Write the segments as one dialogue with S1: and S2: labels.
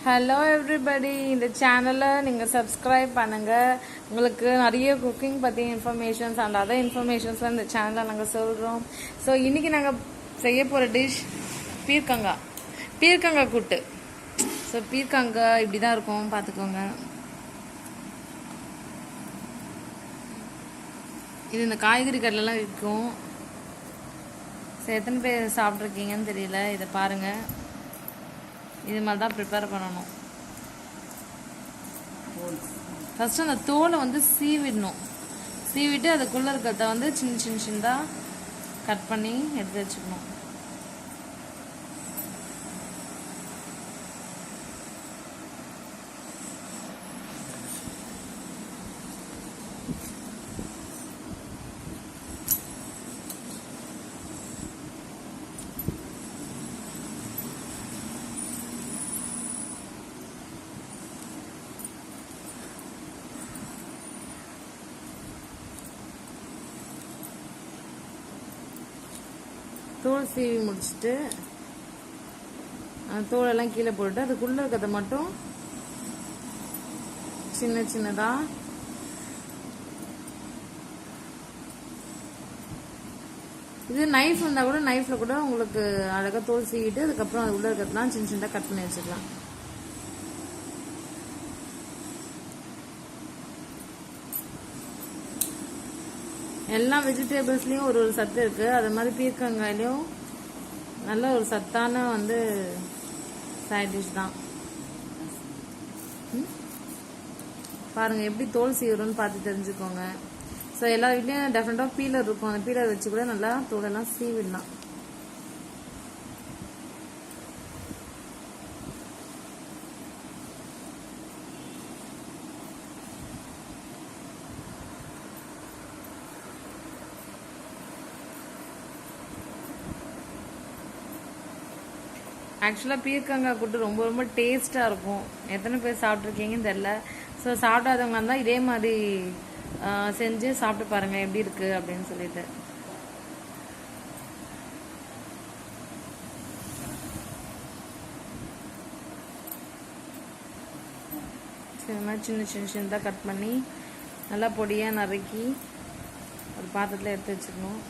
S1: Hello everybody, இந்த சேனலை நீங்கள் சப்ஸ்கிரைப் பண்ணுங்கள். உங்களுக்கு நிறைய குக்கிங் பற்றி இன்ஃபர்மேஷன்ஸ் அண்ட் அதர் இன்ஃபர்மேஷன்ஸ்லாம் இந்த சேனலில் நாங்கள் சொல்கிறோம். ஸோ இன்றைக்கி நாங்கள் செய்ய போகிற டிஷ் பீர்க்கங்காய் கூட்டு. ஸோ பீர்க்கங்காய் இப்படி தான் இருக்கும், பார்த்துக்கோங்க. இது இந்த காய்கறி கடையிலலாம் விற்கும். ஸோ எத்தனை பேர் சாப்பிட்ருக்கீங்கன்னு தெரியல. இதை பாருங்கள், இது மாதிரி தான் ப்ரிப்பேர் பண்ணணும். ஃபஸ்ட்டு அந்த தோலை வந்து சீவிடணும். சீவிட்டு அதுக்குள்ளே இருக்கிறத வந்து சின்ன சின்னதாக கட் பண்ணி எடுத்து வச்சுக்கணும். தோல் சீவி முடிச்சுட்டு அந்த தோலெல்லாம் கீழே போட்டுட்டு அதுக்குள்ளே இருக்கிறத மட்டும் சின்னதாக இது நைஃப் இருந்தால் கூட நைஃப்பில் கூட உங்களுக்கு அழகாக தோல் சீவிட்டு அதுக்கப்புறம் அது உள்ளே இருக்கிறதுலாம் சின்னதாக கட் பண்ணி வச்சுக்கலாம். எல்லா வெஜிடபிள்ஸ்லேயும் ஒரு சத்து இருக்குது. அது மாதிரி பீர்க்கங்காயிலையும் நல்ல ஒரு சத்தான வந்து சைட் டிஷ் தான். பாருங்கள் எப்படி தோல் சீவுறோன்னு பார்த்து தெரிஞ்சுக்கோங்க. ஸோ எல்லா வீட்லேயும் டிஃப்ரெண்ட்டாக பீலர் இருக்கும். அந்த பீலர் வச்சு கூட நல்லா தோலெல்லாம் சீவிடலாம். ஆக்சுவலாக பீர்க்கங்காய் கூட்டு ரொம்ப ரொம்ப டேஸ்ட்டாக இருக்கும். எத்தனை பேர் சாப்பிட்ருக்கீங்கன்னு தெரில. ஸோ சாப்பிடாதவங்க இருந்தால் இதே மாதிரி செஞ்சு சாப்பிட்டு பாருங்கள் எப்படி இருக்குது அப்படின்னு சொல்லிட்டு. சரி, இந்த மாதிரி சின்னதாக கட் பண்ணி நல்லா பொடியாக நறுக்கி ஒரு பாத்திரத்தில் எடுத்து வச்சுக்கணும்.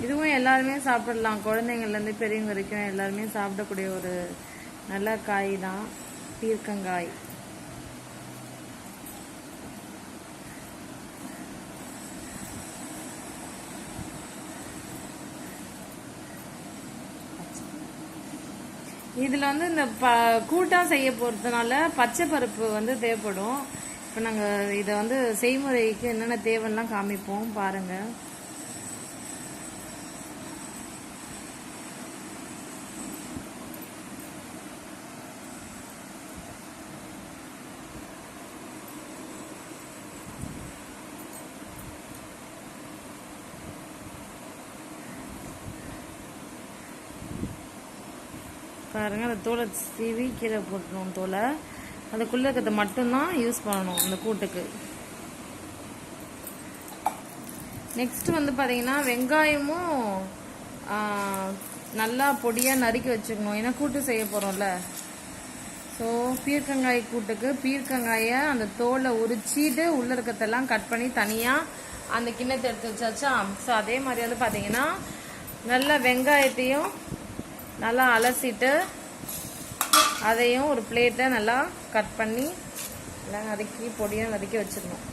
S1: இதுவும் எல்லாருமே சாப்பிடலாம். குழந்தைங்கள்லேருந்து பெரியவங்க வரைக்கும் எல்லாருமே சாப்பிடக்கூடிய ஒரு நல்ல காய் தான் பீர்க்கங்காய். இதில் வந்து இந்த கூட்டாக செய்ய போகிறதுனால பச்சை பருப்பு வந்து தேவைப்படும். இப்போ நாங்கள் இதை வந்து செய்முறைக்கு என்னென்ன தேவைலாம் காமிப்போம் பாருங்கள். பாருங்க, அந்த தோலை சீவி கீழே போட்டுருவோம். தோலை அதுக்குள்ளே இருக்கிறத மட்டும்தான் யூஸ் பண்ணணும் அந்த கூட்டுக்கு. நெக்ஸ்ட் வந்து பார்த்தீங்கன்னா வெங்காயமும் நல்லா பொடியாக நறுக்கி வச்சுக்கணும். ஏன்னா கூட்டு செய்ய போகிறோம்ல. ஸோ பீர்க்கங்காய் கூட்டுக்கு பீர்க்கங்காயை அந்த தோலை உரிச்சிட்டு உள்ளே இருக்கிறதெல்லாம் கட் பண்ணி தனியாக அந்த கிண்ணத்தை எடுத்து வச்சாச்சா. ஸோ அதே மாதிரி வந்து பார்த்தீங்கன்னா நல்லா வெங்காயத்தையும் நல்லா அலசிட்டு அதையும் ஒரு பிளேட்டில் நல்லா கட் பண்ணி நல்லா நறுக்கி பொடியாக நறுக்கி வச்சிடணும்.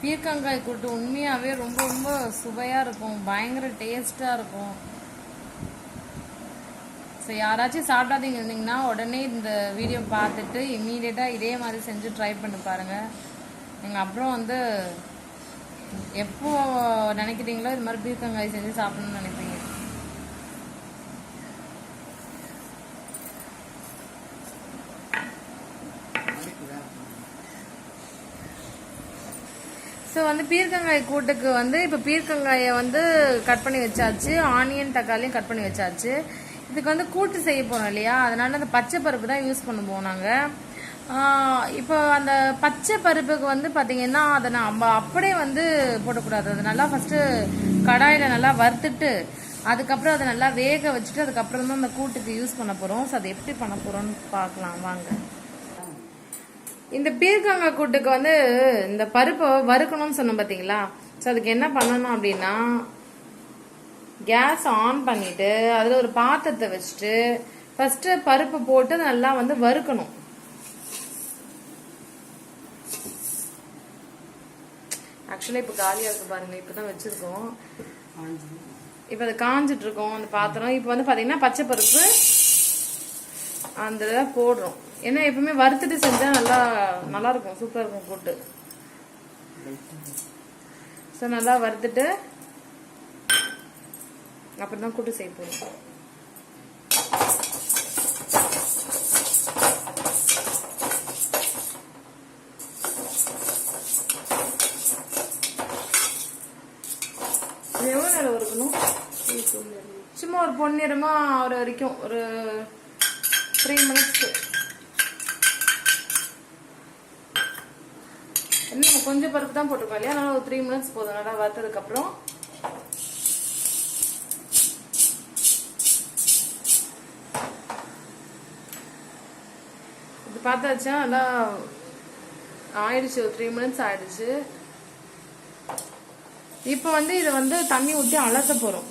S1: பீர்க்கங்காய் கூட்டு உண்மையாகவே ரொம்ப ரொம்ப சுவையாக இருக்கும், பயங்கர டேஸ்ட்டாக இருக்கும். ஸோ யாராச்சும் சாப்பிடாதீங்க இருந்தீங்கன்னா உடனே இந்த வீடியோ பார்த்துட்டு இம்மீடியட்டாக இதே மாதிரி செஞ்சு ட்ரை பண்ணி பாருங்கள். நீங்கள் அப்புறம் வந்து எப்போ நினைக்கிறீங்களோ இது மாதிரி பீர்க்கங்காய் செஞ்சு சாப்பிடணும்னு நினைப்பீங்க. ஸோ வந்து பீர்க்கங்காய் கூட்டுக்கு வந்து இப்போ பீர்க்கங்காயை வந்து கட் பண்ணி வச்சாச்சு, ஆனியன் தக்காளியும் கட் பண்ணி வச்சாச்சு. இதுக்கு வந்து கூட்டு செய்ய போகிறோம் இல்லையா, அதனால அந்த பச்சை பருப்பு தான் யூஸ் பண்ணுவோம் நாங்கள். இப்போ அந்த பச்சை பருப்புக்கு வந்து பார்த்தீங்கன்னா அதை நம்ம அப்படியே வந்து போடக்கூடாது. அது நல்லா ஃபஸ்ட்டு கடாயில் நல்லா வறுத்துட்டு அதுக்கப்புறம் அதை நல்லா வேக வச்சுட்டு அதுக்கப்புறம் தான் அந்த கூட்டுக்கு யூஸ் பண்ண போகிறோம். ஸோ அதை எப்படி பண்ண போகிறோம்னு பார்க்கலாம் வாங்க. இந்த பீர்க்கங்காய் கூட்டுக்கு வந்து இந்த பருப்பை வறுக்கணும்னு சொன்னோம் பார்த்தீங்களா. ஸோ அதுக்கு என்ன பண்ணணும் அப்படின்னா, கேஸ் ஆன் பண்ணிட்டு அதில் ஒரு பாத்திரத்தை வச்சுட்டு ஃபர்ஸ்ட் பருப்பு போட்டு நல்லா வந்து வறுக்கணும். ஆக்சுவலா இப்போ காலியா இருக்கு பாருங்க, இப்பதான் வச்சிருக்கோம். இப்போ அது காஞ்சிட்டு இருக்கோம் அந்த பாத்திரம். இப்போ வந்து பாத்தீங்கன்னா பச்சை பருப்பு அந்த போடுறோம். ஏன்னா எப்பவுமே வறுத்துட்டு செஞ்சா நல்லா இருக்கும், சூப்பரா இருக்கும் கூட்டு. ஸோ நல்லா வறுத்துட்டு அப்புறம் தான் கூட்டு செய்ய போறோம். எவ்வளோ நேரம் வறுக்கணும்? சும்மா ஒரு பொன்னிறமா ஆகிற வரைக்கும் ஒரு 3 மினிட்ஸ். நம்ம கொஞ்சம் பருப்பு தான் போட்டிருக்கோம் இல்லையா, அதனால ஒரு 3 மினிட்ஸ் போதும். நல்லா வறுத்ததுக்கு அப்புறம் இது பார்த்தாச்சா, நல்லா ஆயிடுச்சு. ஒரு 3 மினிட்ஸ் ஆயிடுச்சு. இப்போ வந்து இதை வந்து தண்ணி ஊற்றி அலச போறோம்.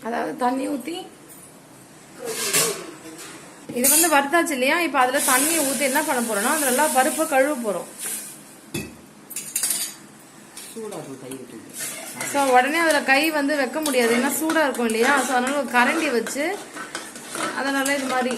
S1: அதாவது தண்ணி ஊற்றி இது வந்து வறுத்தாச்சு இல்லையா, இப்போ அதுல தண்ணியை ஊற்றி என்ன பண்ண போறோம்னா அதுல நல்லா பருப்பை கழுவ போறோம். ஸோ உடனே அதுல கை வந்து வைக்க முடியாது, ஏன்னா சூடா இருக்கும் இல்லையா. ஸோ அதனால ஒரு கரண்டி வச்சு அதனால இது மாதிரி